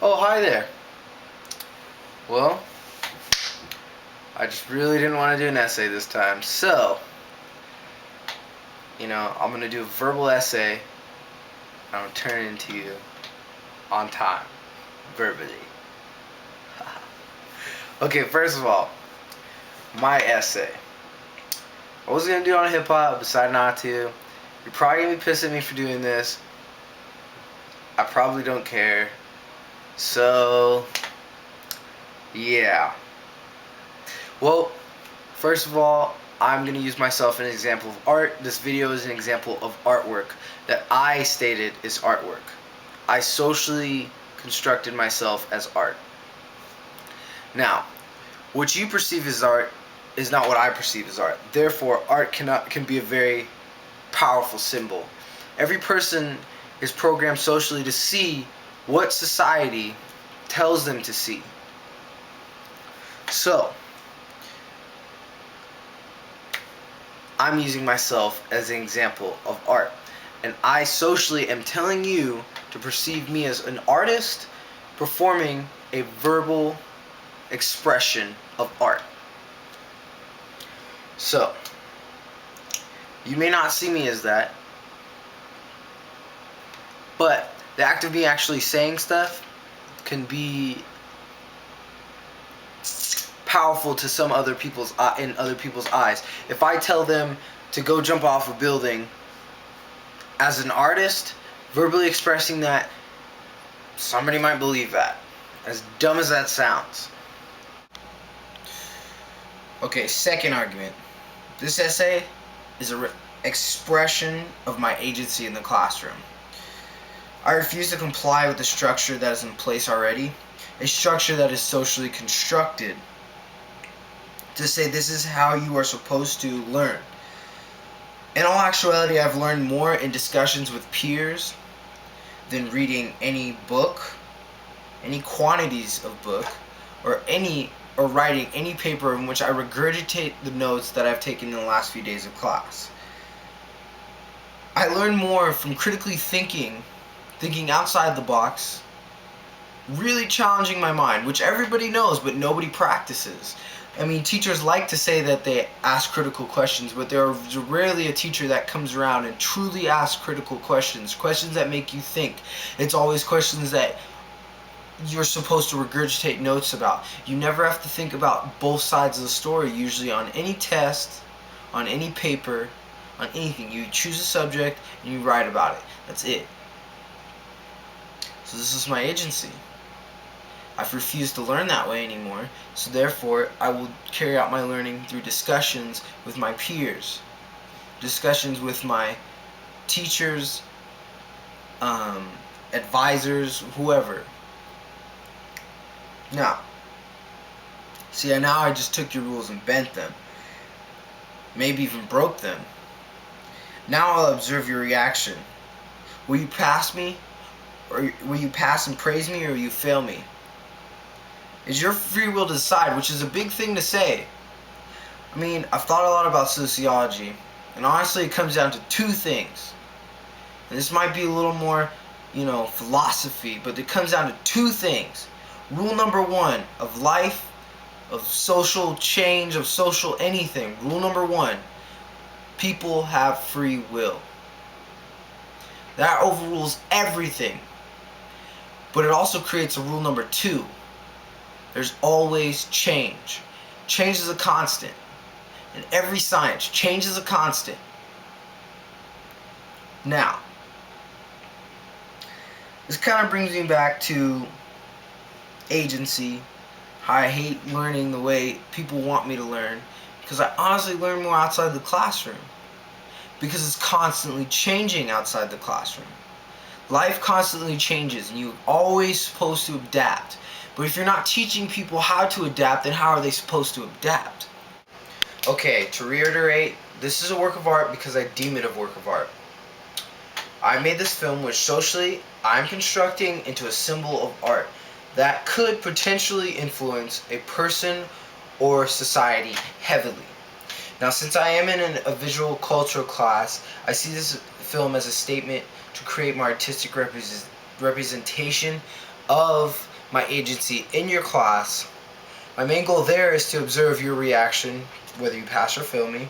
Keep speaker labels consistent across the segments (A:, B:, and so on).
A: Oh, hi there. Well, I just really didn't want to do an essay this time. So, I'm going to do a verbal essay. I'm going to turn it into you on time, verbally. Okay, first of all, my essay. I was going to do it on hip hop, decided not to. You're probably going to be pissed at me for doing this. I probably don't care. So, yeah. Well, first of all, I'm going to use myself as an example of art. This video is an example of artwork that I stated is artwork. I socially constructed myself as art. Now, what you perceive as art is not what I perceive as art. Therefore, art can be a very powerful symbol. Every person is programmed socially to see what society tells them to see. So, I'm using myself as an example of art. And I socially am telling you to perceive me as an artist performing a verbal expression of art. So, you may not see me as that, but the act of me actually saying stuff can be powerful to some other people's in other people's eyes. If I tell them to go jump off a building, as an artist, verbally expressing that, somebody might believe that. As dumb as that sounds. Okay, second argument. This essay is an expression of my agency in the classroom. I refuse to comply with the structure that is in place already, a structure that is socially constructed to say this is how you are supposed to learn. In all actuality, I've learned more in discussions with peers than reading any book, any quantities of book, or writing any paper in which I regurgitate the notes that I've taken in the last few days of class. I learn more from critically thinking outside the box, really challenging my mind, which everybody knows but nobody practices. I mean, teachers like to say that they ask critical questions, but there is rarely a teacher that comes around and truly asks critical questions that make you think. It's always questions that you're supposed to regurgitate notes about. You never have to think about both sides of the story, usually on any test, on any paper, on anything. You choose a subject and you write about it. That's it. So this is my agency. I've refused to learn that way anymore, so therefore I will carry out my learning through discussions with my peers, discussions with my teachers, advisors, whoever. Now I just took your rules and bent them, maybe even broke them. Now I'll observe your reaction. Will you pass me, or will you pass and praise me, or will you fail me? It's your free will to decide, which is a big thing to say. I mean, I've thought a lot about sociology, and honestly it comes down to two things. And this might be a little more, philosophy, but it comes down to two things. Rule number one of life, of social change, of social anything. Rule number one, people have free will. That overrules everything. But it also creates a rule number two. There's always change. Change is a constant. In every science, change is a constant. Now, this kind of brings me back to agency. How I hate learning the way people want me to learn, because I honestly learn more outside the classroom. Because it's constantly changing outside the classroom. Life constantly changes, and you're always supposed to adapt. But if you're not teaching people how to adapt, then how are they supposed to adapt? Okay, to reiterate, this is a work of art because I deem it a work of art. I made this film which socially I'm constructing into a symbol of art that could potentially influence a person or society heavily. Now, since I am in a visual cultural class, I see this film as a statement to create more artistic representation of my agency in your class. My main goal there is to observe your reaction, whether you pass or fail me.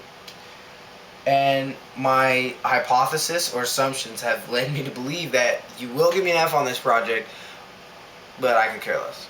A: And my hypothesis or assumptions have led me to believe that you will give me an F on this project, but I could care less.